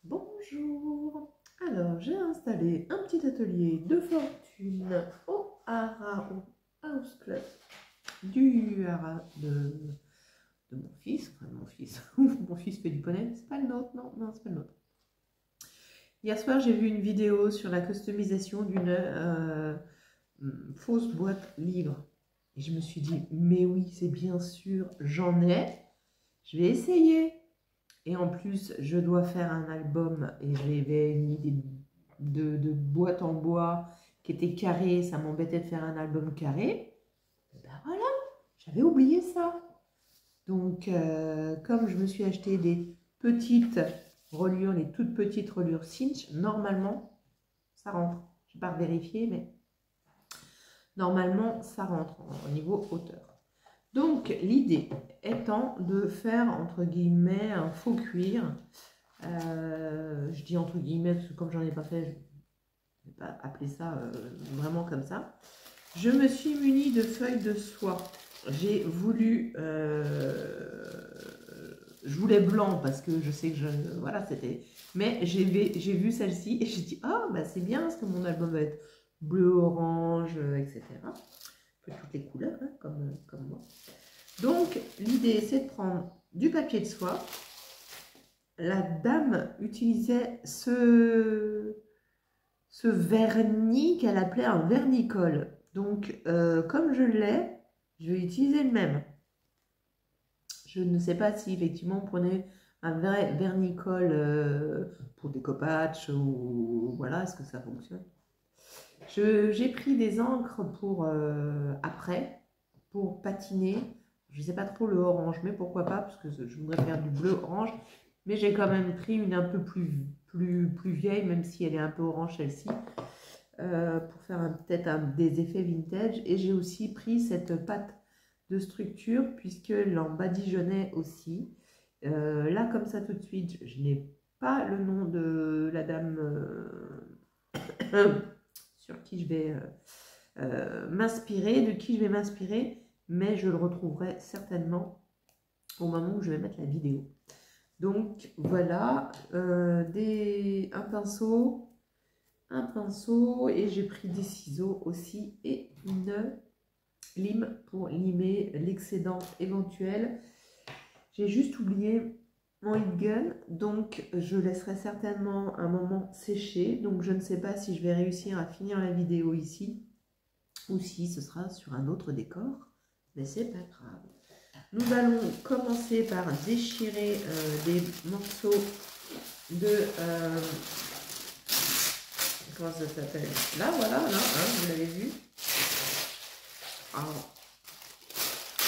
Bonjour. Alors, j'ai installé un petit atelier de fortune au Hara, au House Club du Hara de mon fils. Enfin, mon fils. Mon fils fait du poney. C'est pas le nôtre, non, non, c'est pas le nôtre. Hier soir, j'ai vu une vidéo sur la customisation d'une fausse boîte livre. Et je me suis dit, mais oui, c'est bien sûr, j'en ai. Je vais essayer. Et en plus, je dois faire un album et j'avais une idée de boîte en bois qui était carrée. Ça m'embêtait de faire un album carré. Et ben voilà, j'avais oublié ça. Donc, comme je me suis acheté des petites reliures, les toutes petites reliures Cinch, normalement, ça rentre. Je n'ai pas vérifié, mais normalement, ça rentre au niveau hauteur. Donc, l'idée étant de faire, entre guillemets, un faux cuir. Je dis entre guillemets, parce que comme j'en ai pas fait, je ne vais pas appeler ça vraiment comme ça. Je me suis munie de feuilles de soie. J'ai voulu... je voulais blanc parce que je sais que je... Voilà, c'était... Mais j'ai vu celle-ci et j'ai dit, ah, bah c'est bien parce que mon album va être bleu, orange, etc. Un peu toutes les couleurs, hein, comme moi. Donc, l'idée, c'est de prendre du papier de soie. La dame utilisait ce vernis qu'elle appelait un vernicole. Donc, comme je l'ai, je vais utiliser le même. Je ne sais pas si effectivement on prenait un vrai vernicole pour découpage ou voilà, est-ce que ça fonctionne? J'ai pris des encres pour après, pour patiner. Je ne sais pas trop le orange, mais pourquoi pas, parce que je voudrais faire du bleu orange. Mais j'ai quand même pris une un peu plus vieille, même si elle est un peu orange celle-ci, pour faire peut-être des effets vintage. Et j'ai aussi pris cette pâte de structure, puisque l'en badigeonnait aussi. Là, comme ça tout de suite, je n'ai pas le nom de la dame sur qui je vais m'inspirer, de qui je vais m'inspirer, mais je le retrouverai certainement au moment où je vais mettre la vidéo. Donc voilà, un pinceau et j'ai pris des ciseaux aussi et une lime pour limer l'excédent éventuel. J'ai juste oublié mon heat gun, donc je laisserai certainement un moment sécher. Donc je ne sais pas si je vais réussir à finir la vidéo ici ou si ce sera sur un autre décor, mais c'est pas grave. Nous allons commencer par déchirer des morceaux de... comment ça s'appelle? Là, voilà, là, hein, vous l'avez vu. Alors,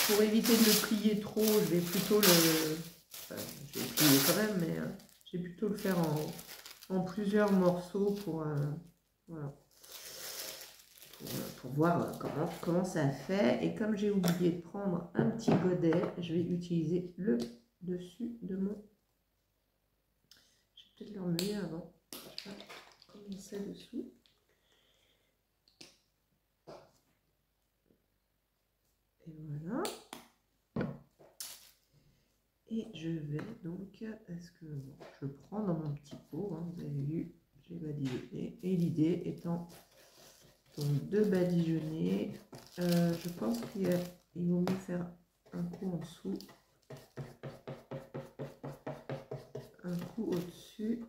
pour éviter de le plier trop, je vais plutôt le... Enfin, je vais le plier quand même, mais je vais plutôt le faire en plusieurs morceaux pour... voilà. Pour voir comment ça fait. Et comme j'ai oublié de prendre un petit godet, je vais utiliser le dessus de mon... Je vais peut-être l'enlever avant. Je vais commencer dessous. Et voilà. Et je vais donc... Est-ce que bon, je prends dans mon petit pot, hein, vous avez vu, j'ai badigeonné. Et l'idée étant donc de badigeonner. Je pense qu'il vaut mieux faire un coup en dessous, un coup au-dessus.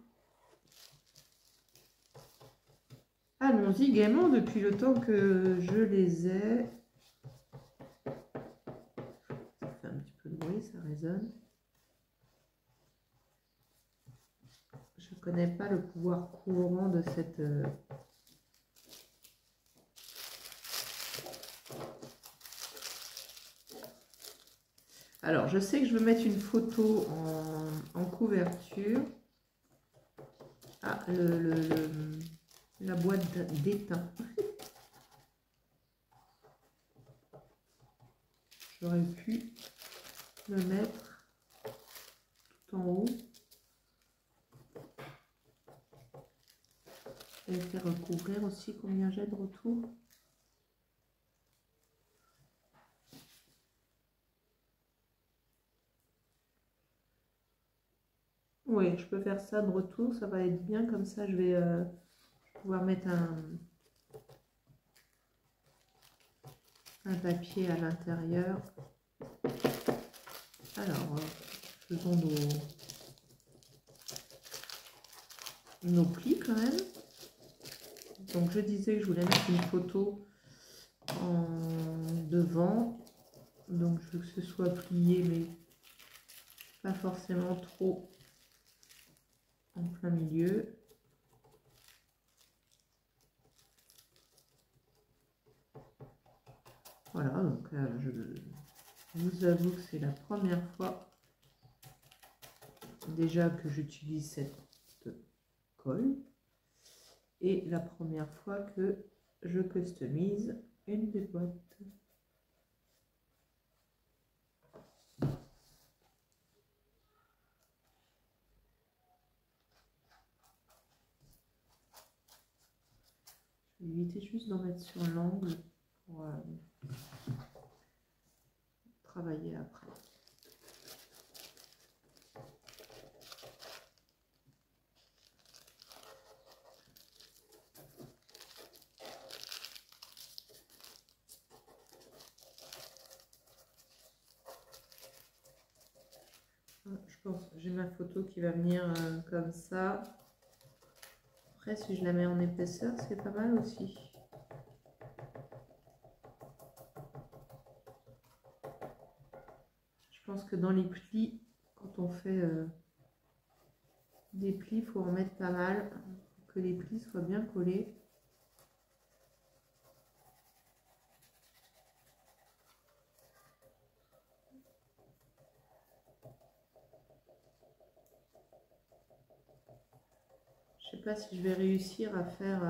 Allons-y gaiement depuis le temps que je les ai. Ça fait un petit peu de bruit, ça résonne. Je ne connais pas le pouvoir courant de cette... Alors, je sais que je veux mettre une photo en couverture. Ah, la boîte d'étain. J'aurais pu le mettre tout en haut et faire recouvrir aussi combien j'ai de retour. oui, je peux faire ça de retour, ça va être bien. Comme ça, je vais pouvoir mettre un papier à l'intérieur. Alors, faisons nos plis quand même. Donc, je disais que je voulais mettre une photo en devant. Donc, je veux que ce soit plié, mais pas forcément trop en plein milieu. Voilà, donc je vous avoue que c'est la première fois déjà que j'utilise cette colle et la première fois que je customise une des boîtes. Je vais éviter juste d'en mettre sur l'angle pour travailler après. Je pense que j'ai ma photo qui va venir comme ça. Après, si je la mets en épaisseur, c'est pas mal aussi. Je pense que dans les plis, quand on fait des plis, il faut en mettre pas mal pour que les plis soient bien collés. Je sais pas si je vais réussir à faire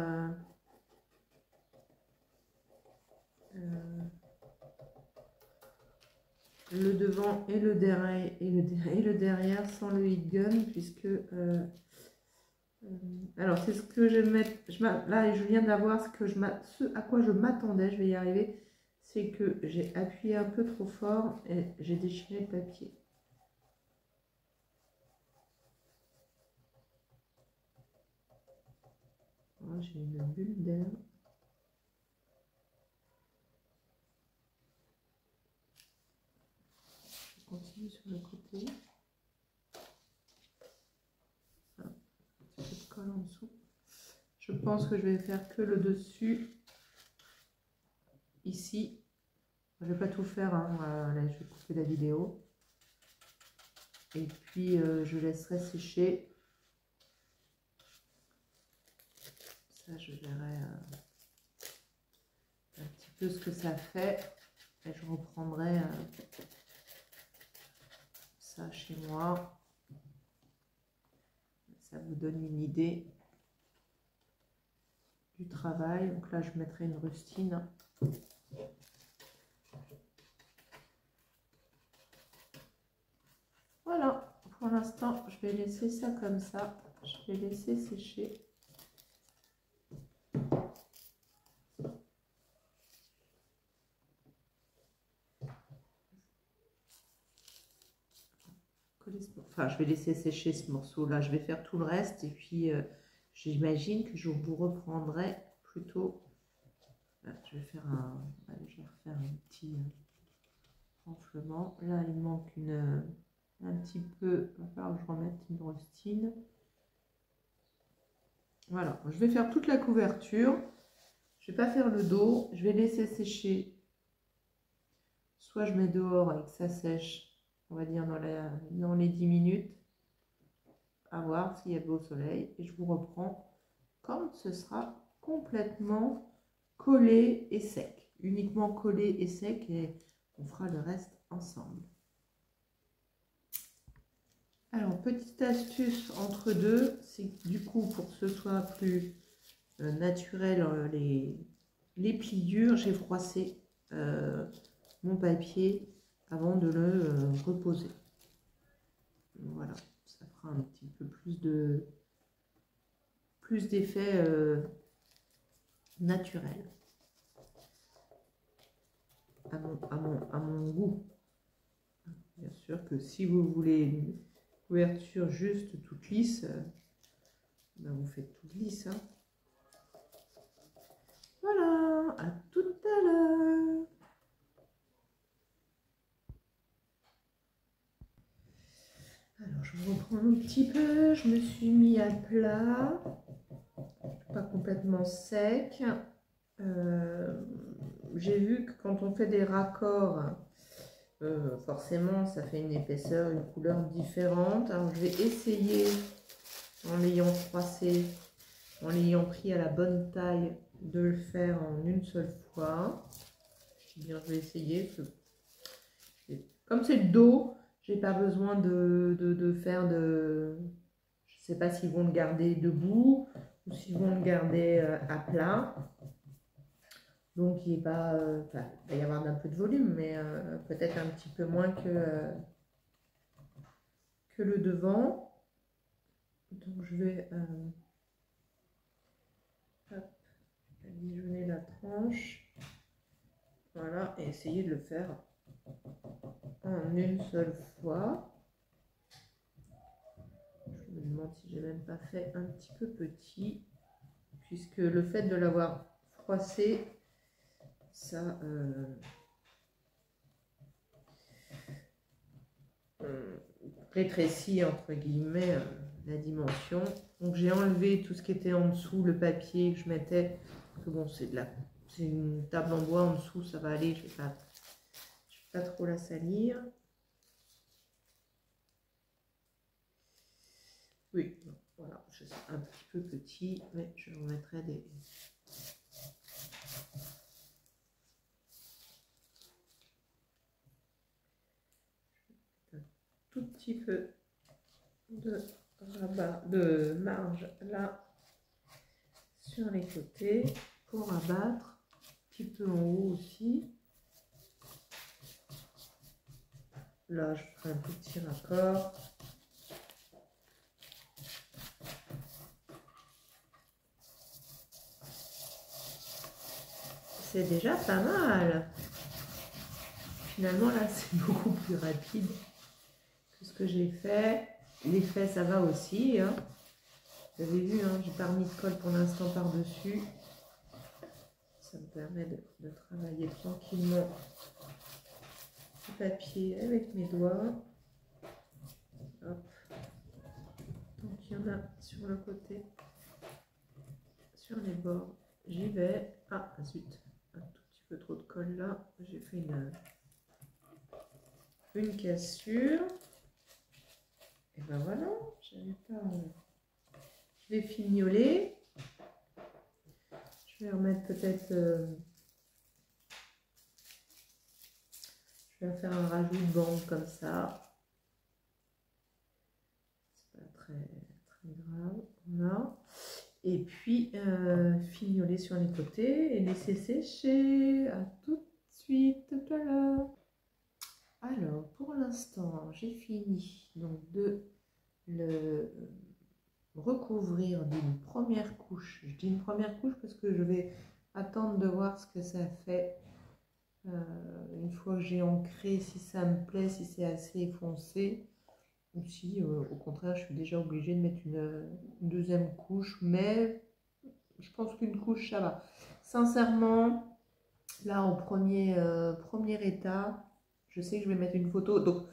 le devant et le derrière sans le heat gun, puisque alors c'est ce que je vais mettre. Là, je viens d'avoir ce à quoi je m'attendais. Je vais y arriver. C'est que j'ai appuyé un peu trop fort et j'ai déchiré le papier. J'ai une bulle d'air. Je continue sur le côté. Un petit peu de colle en dessous. Je pense que je vais faire que le dessus. Ici. Je ne vais pas tout faire. Hein. Là, je vais couper la vidéo. Et puis, je laisserai sécher. Ça, je verrai un petit peu ce que ça fait. Et je reprendrai ça chez moi. Ça vous donne une idée du travail. Donc là, je mettrai une rustine. Voilà, pour l'instant, je vais laisser ça comme ça. Je vais laisser sécher. Enfin, je vais laisser sécher ce morceau-là. Je vais faire tout le reste et puis j'imagine que je vous reprendrai plutôt. Là, je vais refaire un petit enflement. Là, il manque un petit peu. Il va falloir que je remette une rustine. Voilà, je vais faire toute la couverture. Je ne vais pas faire le dos. Je vais laisser sécher. Soit je mets dehors et que ça sèche, on va dire dans les 10 minutes, à voir s'il y a beau soleil, et je vous reprends quand ce sera complètement collé et sec, uniquement collé et sec, et on fera le reste ensemble. Alors, petite astuce entre deux, c'est que du coup, pour que ce soit plus naturel, les pliures, j'ai froissé mon papier avant de le reposer. Voilà, ça fera un petit peu plus d'effet naturel à mon goût. Bien sûr que si vous voulez couverture juste toute lisse, ben vous faites toute lisse. Hein. Voilà, à tout à l'heure. Alors, je reprends un petit peu. Je me suis mis à plat, pas complètement sec. J'ai vu que quand on fait des raccords, forcément, ça fait une épaisseur, une couleur différente. Alors, je vais essayer, en l'ayant froissé, en l'ayant pris à la bonne taille, de le faire en une seule fois. Bien, je vais essayer. Comme c'est le dos, j'ai pas besoin de faire de... Je sais pas s'ils vont le garder debout ou s'ils vont le garder à plat. Donc il est pas, enfin, il va y avoir un peu de volume, mais peut-être un petit peu moins que le devant. Donc je vais dijonner la tranche. Voilà, et essayer de le faire en une seule fois. Je me demande si j'ai même pas fait un petit peu petit, puisque le fait de l'avoir froissé, ça rétrécit entre guillemets la dimension. Donc j'ai enlevé tout ce qui était en dessous, le papier que je mettais, parce que bon, c'est une table en bois en dessous, ça va aller, je vais pas trop la salir. Oui, voilà, je suis un petit peu petit, mais je remettrai des... Un tout petit peu de rabat, de marge là, sur les côtés, pour abattre, un petit peu en haut aussi. Là, je ferai un petit raccord. C'est déjà pas mal. Finalement, là, c'est beaucoup plus rapide que ce que j'ai fait. L'effet, ça va aussi. Hein. Vous avez vu, hein, j'ai pas remis de colle pour l'instant par-dessus. Ça me permet de travailler tranquillement le papier avec mes doigts. Hop. Donc, il y en a sur le côté, sur les bords. J'y vais. Ah, zut. Un tout petit peu trop de colle là. J'ai fait une cassure. Et ben voilà, j'avais pas... Je vais fignoler. Je vais remettre peut-être... Je vais faire un rajout de bande comme ça. C'est pas très grave. Voilà. Et puis, fignoler sur les côtés et laisser sécher. À tout de suite, tout à l'heure. Alors, pour l'instant, j'ai fini donc de le recouvrir d'une première couche. Je dis une première couche parce que je vais attendre de voir ce que ça fait une fois que j'ai ancré, si ça me plaît, si c'est assez foncé, ou si au contraire je suis déjà obligée de mettre une deuxième couche, mais je pense qu'une couche ça va. Sincèrement, là au premier état, je sais que je vais mettre une photo, donc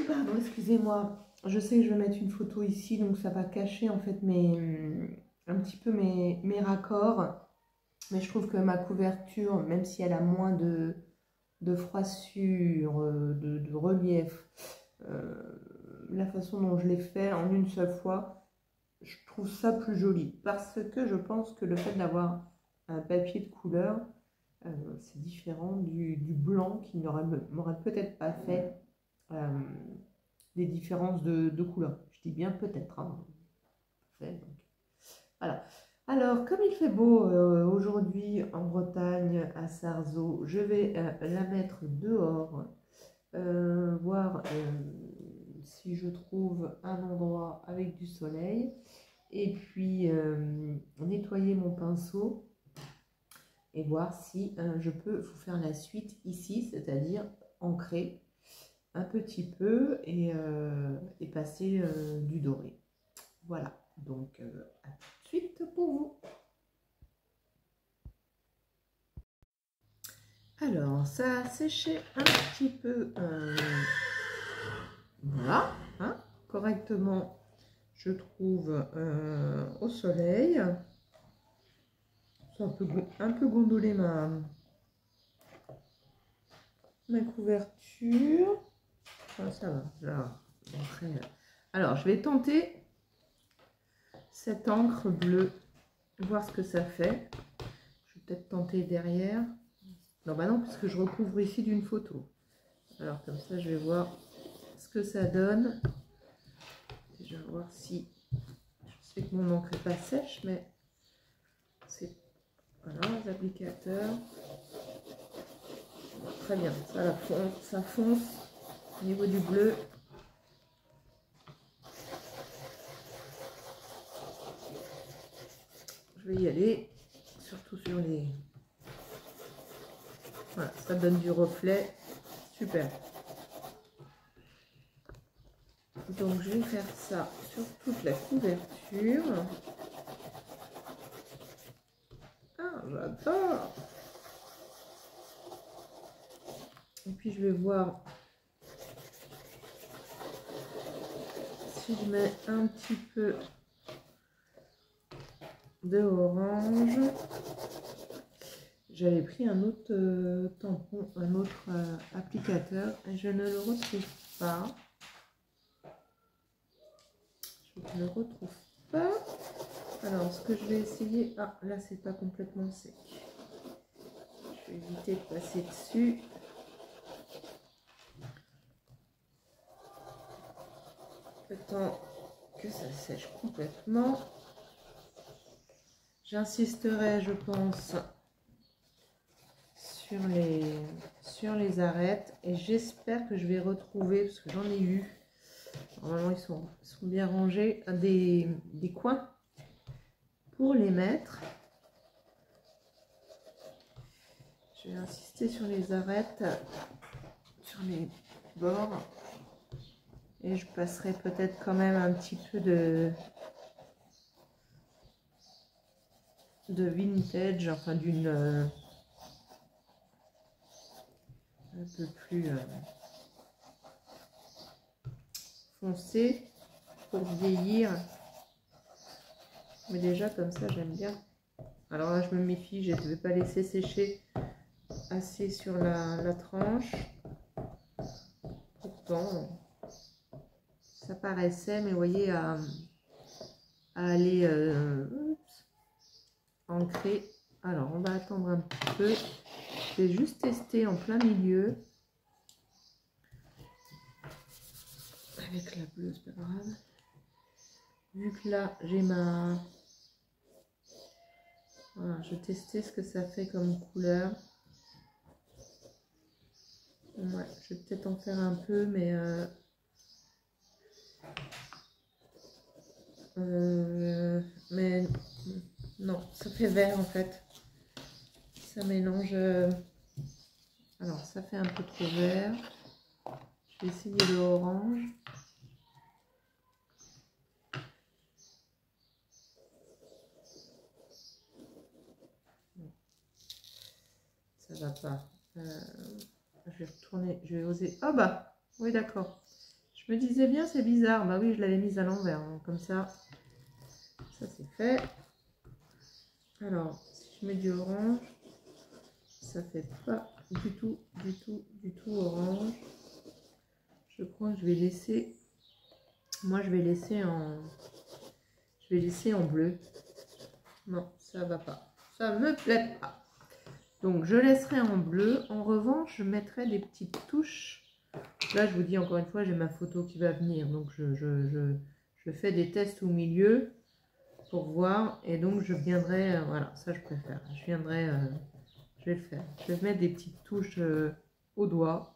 pardon, excusez-moi, je sais que je vais mettre une photo ici, donc ça va cacher en fait un petit peu mes raccords, mais je trouve que ma couverture, même si elle a moins de froissure, de relief, la façon dont je l'ai fait en une seule fois, je trouve ça plus joli, parce que je pense que le fait d'avoir un papier de couleur, c'est différent du blanc qui m'aurait peut-être pas fait des différences de couleur. Je dis bien peut-être. Hein. Voilà. Alors, comme il fait beau aujourd'hui en Bretagne, à Sarzeau, je vais la mettre dehors, voir si je trouve un endroit avec du soleil, et puis nettoyer mon pinceau et voir si je peux vous faire la suite ici, c'est-à-dire ancrer un petit peu et passer du doré. Voilà, donc à tout de suite pour vous. Alors, ça a séché un petit peu, voilà, hein, correctement, je trouve, au soleil. Ça un peu gondolé ma couverture. Enfin, ça va, là. Après, alors, je vais tenter cette encre bleue, voir ce que ça fait. Je vais peut-être tenter derrière. Non, bah non, parce que je recouvre ici d'une photo. Alors, comme ça, je vais voir ce que ça donne. Déjà, voir si... Je sais que mon encre n'est pas sèche, mais c'est... Voilà, les applicateurs. Très bien, ça fonce au niveau du bleu. Je vais y aller, surtout sur les... Voilà, ça donne du reflet, super. Donc je vais faire ça sur toute la couverture. Ah, j'adore! Et puis je vais voir si je mets un petit peu de orange. J'avais pris un autre tampon, un autre applicateur et je ne le retrouve pas. Je ne le retrouve pas. Alors ce que je vais essayer, ah là c'est pas complètement sec. Je vais éviter de passer dessus. Le temps que ça sèche complètement. J'insisterai, je pense, sur les arêtes et j'espère que je vais retrouver, parce que j'en ai eu, normalement ils sont bien rangés, des coins pour les mettre. Je vais insister sur les arêtes, sur les bords, et je passerai peut-être quand même un petit peu de vintage, enfin d'une un peu plus foncé pour vieillir, mais déjà comme ça j'aime bien. Alors là je me méfie, je ne vais pas laisser sécher assez sur la tranche. Pourtant ça paraissait, mais vous voyez, à aller ancrer. Alors on va attendre un petit peu. Je vais juste tester en plein milieu. Avec la bleue, c'est pas grave. Vu que là j'ai ma... Voilà, je vais tester ce que ça fait comme couleur. Ouais, je vais peut-être en faire un peu, mais non, ça fait vert en fait. Ça mélange. Alors, ça fait un peu trop vert. Je vais essayer le orange. Ça va pas. Je vais retourner, je vais oser. Oh bah, oui d'accord. Je me disais bien, c'est bizarre. Bah oui, je l'avais mise à l'envers, hein. Comme ça c'est fait. Alors, si je mets du orange, ça fait pas du tout orange. Je crois que je vais laisser. Moi, je vais laisser en bleu. Non, ça va pas. Ça me plaît pas. Donc, je laisserai en bleu. En revanche, je mettrai des petites touches. Là, je vous dis encore une fois, j'ai ma photo qui va venir. Donc, je fais des tests au milieu pour voir. Et donc, je viendrai... voilà, ça, je préfère. Je viendrai... je vais le faire. Je vais mettre des petites touches au doigt.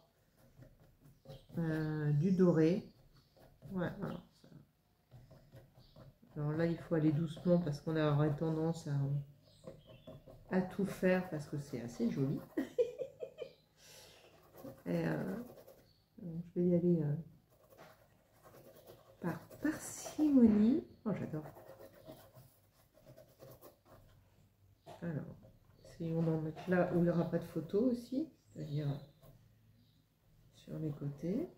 Du doré. Ouais, voilà. Alors là, il faut aller doucement parce qu'on aurait tendance à tout faire parce que c'est assez joli. Et, donc je vais y aller par parcimonie. Oh, j'adore. Alors, essayons d'en mettre là où il n'y aura pas de photo aussi, c'est-à-dire sur les côtés.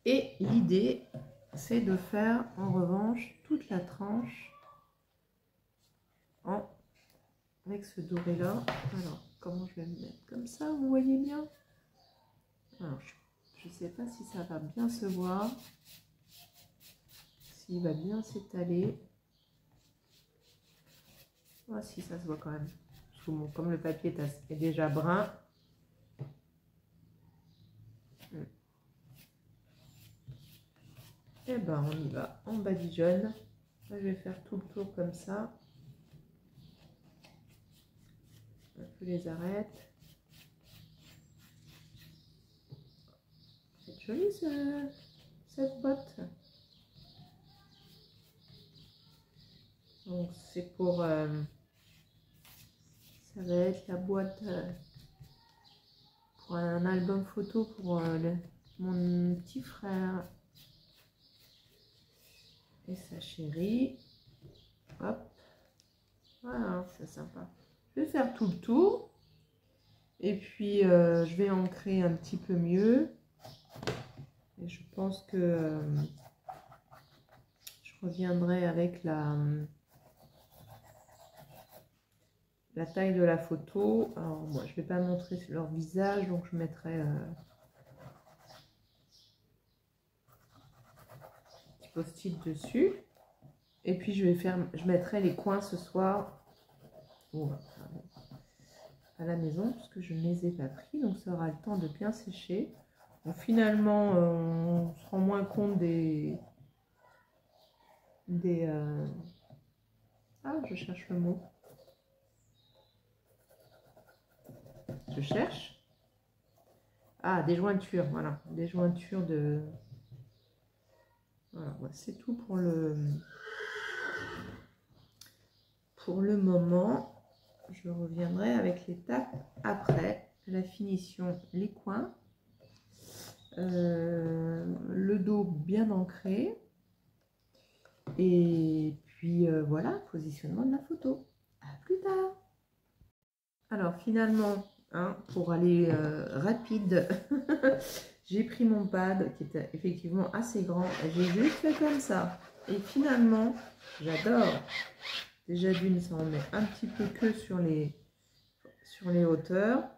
Et l'idée, c'est de faire en revanche toute la tranche avec ce doré là. Alors, comment je vais me mettre comme ça, vous voyez bien? Alors, je ne sais pas si ça va bien se voir, s'il va bien s'étaler. Ah si, ça se voit quand même. Comme le papier est déjà brun. Et ben on y va, on badigeonne. Là, je vais faire tout le tour comme ça. Un peu les arêtes. C'est joli cette boîte. Donc c'est pour... ça va être la boîte pour un album photo pour mon petit frère et sa chérie. Hop. Voilà, c'est sympa. Je vais faire tout le tour. Et puis, je vais ancrer un petit peu mieux. Et je pense que je reviendrai avec la taille de la photo. Alors, moi, je ne vais pas montrer leur visage, donc je mettrai un petit post-it dessus. Et puis, je mettrai les coins ce soir à la maison, puisque je ne les ai pas pris. Donc, ça aura le temps de bien sécher. Donc, finalement, on se rend moins compte ah, je cherche le mot. Je cherche. Ah, des jointures, voilà. Des jointures de... Voilà, c'est tout pour le moment. Je reviendrai avec l'étape après. La finition, les coins. Le dos bien ancré. Et puis voilà, positionnement de la photo. À plus tard. Alors finalement, hein, pour aller rapide, j'ai pris mon pad qui était effectivement assez grand. J'ai juste fait comme ça. Et finalement, j'adore. Déjà d'une, ça en met un petit peu que sur les hauteurs.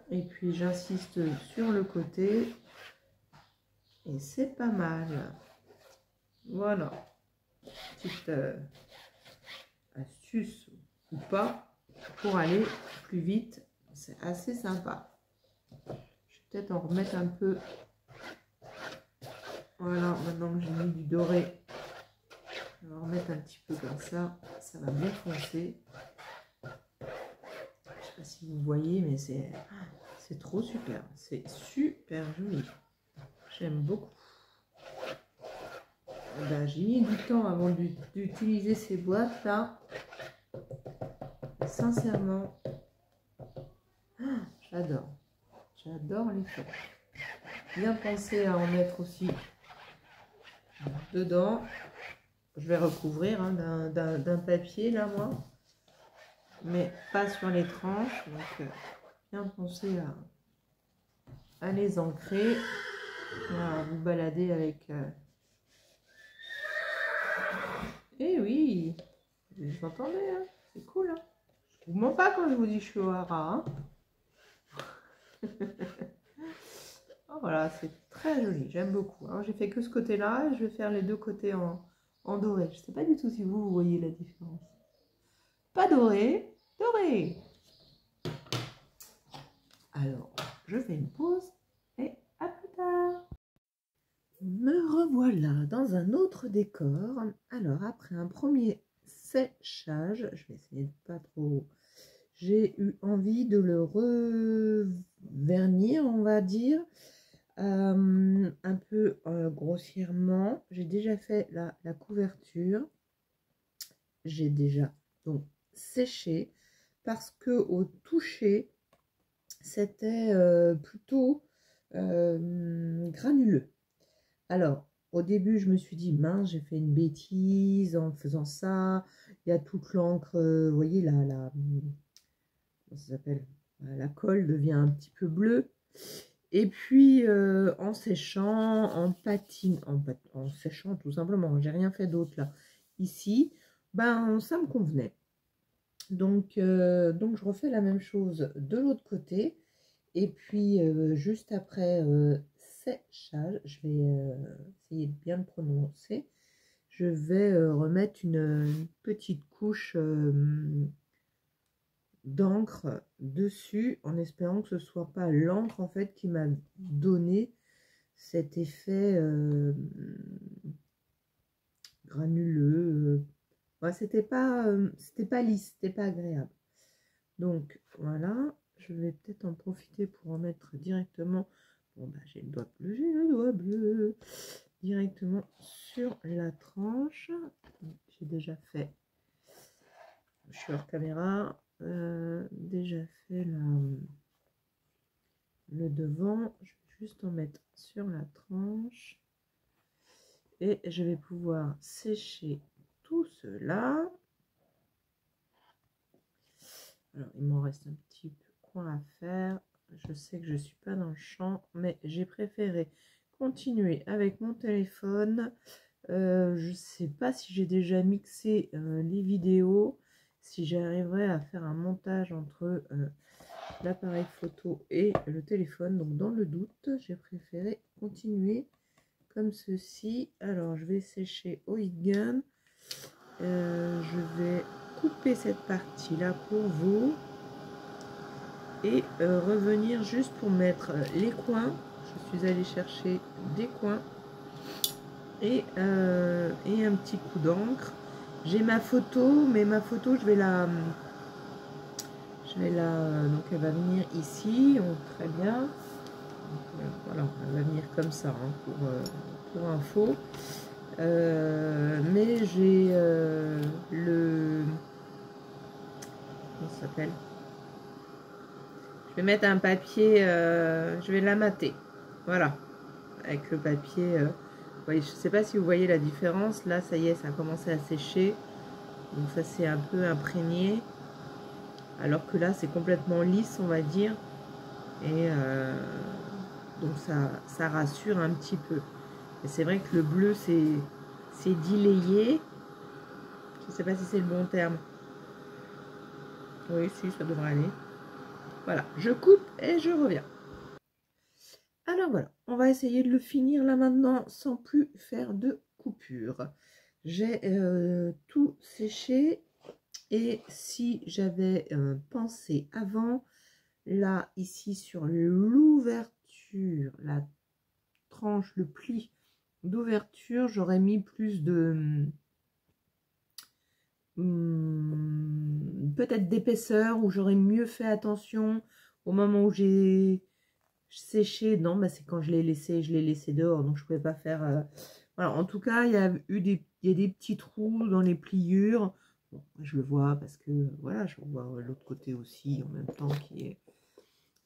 Et puis j'insiste sur le côté. Et c'est pas mal. Voilà. Petite astuce ou pas pour aller plus vite. C'est assez sympa. Je vais peut-être en remettre un peu. Voilà, maintenant que j'ai mis du doré, je vais en remettre un petit peu comme ça. Ça va bien foncer. Je ne sais pas si vous voyez, mais c'est trop super. C'est super joli. J'aime beaucoup. Ben, j'ai mis du temps avant d'utiliser ces boîtes là. Sincèrement, j'adore. J'adore les fleurs. Bien penser à en mettre aussi dedans. Je vais recouvrir hein, d'un papier là moi. Mais pas sur les tranches. Donc bien penser à les ancrer. Voilà, vous balader avec... Eh oui, vous entendez, hein, c'est cool. Hein, je vous mens pas quand je vous dis que je suis au hara. Hein. Oh, voilà, c'est très joli, j'aime beaucoup. Alors j'ai fait que ce côté-là et je vais faire les deux côtés en doré. Je sais pas du tout si vous voyez la différence. Pas doré, doré. Alors, je fais une pause et à plus tard. Me revoilà dans un autre décor. Alors, après un premier séchage, je vais essayer de pas trop... J'ai eu envie de le revernir, on va dire, un peu grossièrement. J'ai déjà fait la couverture. J'ai déjà donc séché parce que au toucher, c'était plutôt granuleux. Alors, au début, je me suis dit, mince, j'ai fait une bêtise en faisant ça. Il y a toute l'encre, vous voyez, comment ça s'appelle? La colle devient un petit peu bleue. Et puis, en séchant, en séchant tout simplement, j'ai rien fait d'autre là. Ici, ben, ça me convenait. Donc je refais la même chose de l'autre côté. Et puis, juste après séchage, je vais essayer de bien le prononcer. Je vais remettre une petite couche d'encre dessus, en espérant que ce soit pas l'encre en fait qui m'a donné cet effet granuleux. Ouais, c'était pas lisse, c'était pas agréable. Donc voilà, je vais peut-être en profiter pour en mettre directement. Bon bah j'ai le doigt bleu directement sur la tranche. J'ai déjà fait. Je suis hors caméra. Déjà fait le devant. Je vais juste en mettre sur la tranche. Et je vais pouvoir sécher tout cela. Alors, il m'en reste un petit coin à faire. Je sais que je ne suis pas dans le champ, mais j'ai préféré continuer avec mon téléphone. Je ne sais pas si j'ai déjà mixé les vidéos, si j'arriverai à faire un montage entre l'appareil photo et le téléphone. Donc, dans le doute, j'ai préféré continuer comme ceci. Alors, je vais sécher au heat gun. Je vais couper cette partie là pour vous et revenir juste pour mettre les coins. Je suis allée chercher des coins et un petit coup d'encre. J'ai ma photo, mais ma photo je vais la donc elle va venir ici, très bien. Donc, voilà, elle va venir comme ça hein, pour info. Mais j'ai le... Comment ça s'appelle? Je vais mettre un papier, je vais l'amater. Voilà, avec le papier. Voyez, je ne sais pas si vous voyez la différence. Là, ça y est, ça a commencé à sécher. Donc ça s'est un peu imprégné. Alors que là, c'est complètement lisse, on va dire. Et donc ça rassure un petit peu. Et c'est vrai que le bleu, c'est dilayé. Je ne sais pas si c'est le bon terme. Oui, si, ça devrait aller. Voilà, je coupe et je reviens. Alors voilà, on va essayer de le finir là maintenant sans plus faire de coupure. J'ai tout séché et si j'avais pensé avant, là, ici sur l'ouverture, la tranche, le pli d'ouverture, j'aurais mis plus de... peut-être d'épaisseur, où j'aurais mieux fait attention au moment où j'ai séché. Non, bah c'est quand je l'ai laissé dehors, donc je pouvais pas faire... Voilà, en tout cas, il y a des petits trous dans les pliures. Bon, je le vois parce que, voilà, je vois l'autre côté aussi en même temps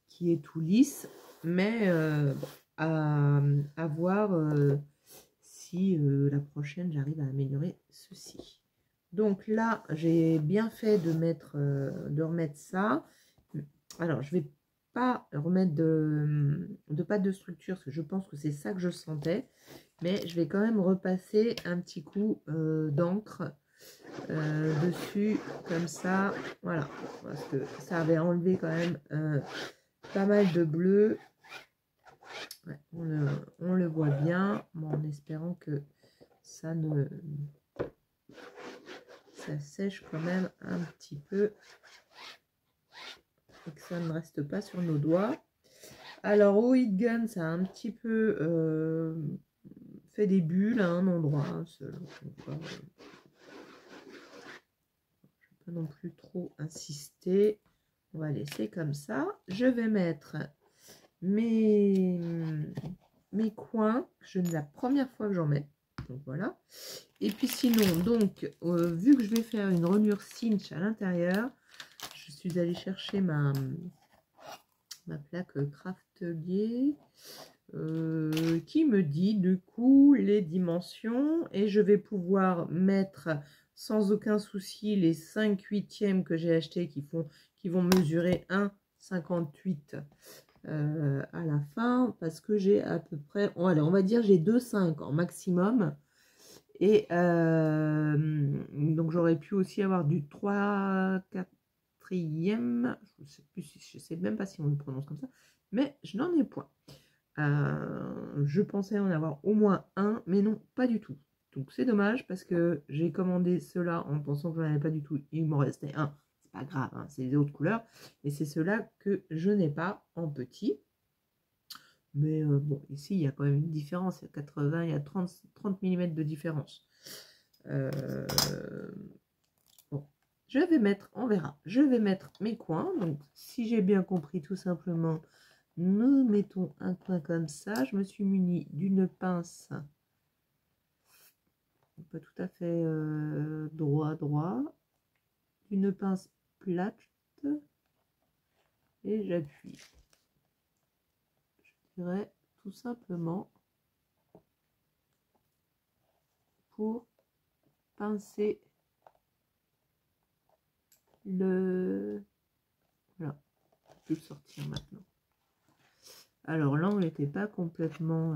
qui est tout lisse. Mais à voir si la prochaine, j'arrive à améliorer ceci. Donc là, j'ai bien fait de remettre ça. Alors, je vais pas remettre de pâte de structure, parce que je pense que c'est ça que je sentais. Mais je vais quand même repasser un petit coup d'encre dessus, comme ça. Voilà, parce que ça avait enlevé quand même pas mal de bleu. Ouais, on le voit bien, bon, en espérant que ça sèche quand même un petit peu et que ça ne reste pas sur nos doigts. Alors au heat gun, ça a un petit peu fait des bulles à un endroit. Hein, je ne vais pas non plus trop insister. On va laisser comme ça. Je vais mettre mes coins. C'est la première fois que j'en mets. Donc voilà. Et puis sinon, donc, vu que je vais faire une reliure cinch à l'intérieur, je suis allée chercher ma plaque Craft atelier qui me dit du coup les dimensions et je vais pouvoir mettre sans aucun souci les 5/8 que j'ai acheté qui vont mesurer 1,58 à la fin parce que j'ai à peu près, allez, on va dire j'ai 2,5 en maximum et donc j'aurais pu aussi avoir du 3/4e, je sais même pas si on le prononce comme ça, mais je n'en ai point. Je pensais en avoir au moins un, mais non, pas du tout. Donc c'est dommage parce que j'ai commandé ceux-là en pensant que je n'en avais pas du tout. Il m'en restait un. C'est pas grave, hein, c'est les autres couleurs. Et c'est ceux-là que je n'ai pas en petit. Mais bon, ici, il y a quand même une différence. Il y a 80, il y a 30 mm de différence. Bon, je vais mettre, on verra. Je vais mettre mes coins. Donc, si j'ai bien compris, tout simplement, nous mettons un coin comme ça. Je me suis munie d'une pince, pas tout à fait droit, d'une pince plate et j'appuie. Je dirais tout simplement pour pincer le... Voilà, je peux le sortir maintenant. Alors l'angle n'était pas complètement...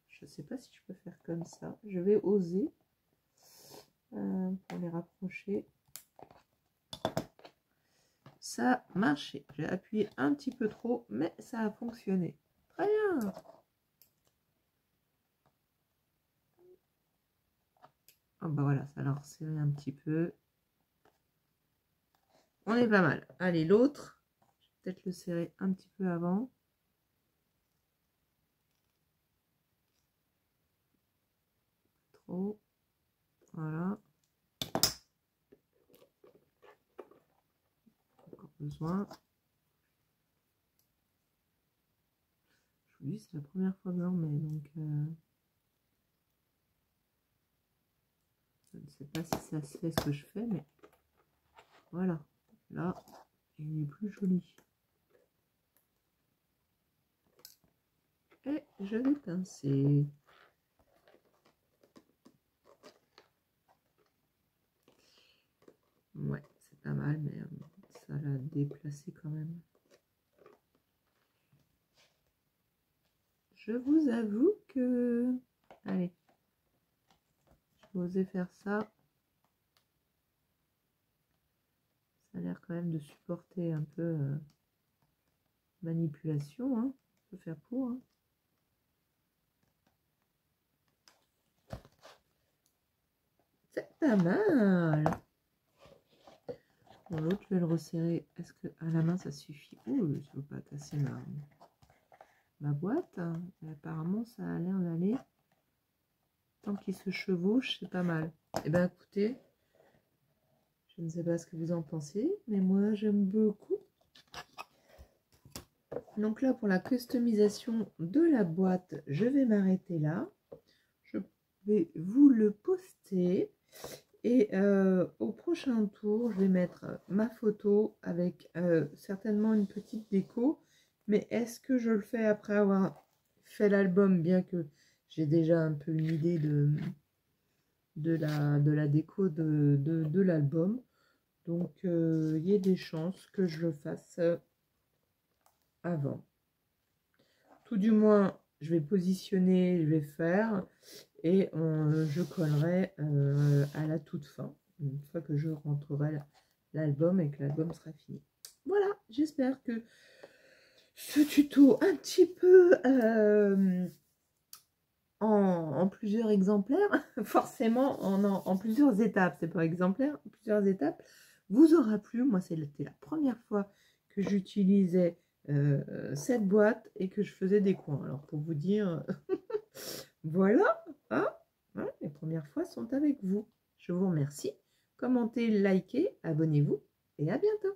je ne sais pas si je peux faire comme ça. Je vais oser pour les rapprocher. Ça a marché. J'ai appuyé un petit peu trop, mais ça a fonctionné. Très bien. Oh bah voilà, ça l'a resserré un petit peu. On est pas mal. Allez, l'autre. Je vais peut-être le serrer un petit peu avant. Trop. Voilà. Encore besoin. Je vous dis, c'est la première fois que j'en mets, donc je ne sais pas si ça se fait ce que je fais, mais voilà. Là, il est plus joli. Et je vais pincer. Ouais, c'est pas mal, mais ça l'a déplacé quand même. Je vous avoue que... Allez. Je vais oser faire ça. Ça a l'air quand même de supporter un peu manipulation. Hein. On peut faire pour. Hein. C'est pas mal. Bon, l'autre, je vais le resserrer. Est-ce que à la main, ça suffit? Oh, je ne veux pas casser ma boîte. Et apparemment, ça a l'air d'aller. Tant qu'il se chevauche, c'est pas mal. Eh bien, écoutez, je ne sais pas ce que vous en pensez, mais moi, j'aime beaucoup. Donc là, pour la customisation de la boîte, je vais m'arrêter là. Je vais vous le poster. Et au prochain tour, je vais mettre ma photo avec certainement une petite déco. Mais est-ce que je le fais après avoir fait l'album, bien que j'ai déjà un peu une idée de la déco de l'album. Donc, il y a des chances que je le fasse avant. Tout du moins, je vais positionner, je vais faire et je collerai à la toute fin, une fois que je rentrerai l'album et que l'album sera fini. Voilà, j'espère que ce tuto un petit peu en plusieurs exemplaires, forcément en plusieurs étapes, c'est pas exemplaire, plusieurs étapes, vous aura plu. Moi, c'était la première fois que j'utilisais cette boîte et que je faisais des coins. Alors, pour vous dire, voilà, hein, hein, les premières fois sont avec vous. Je vous remercie. Commentez, likez, abonnez-vous et à bientôt.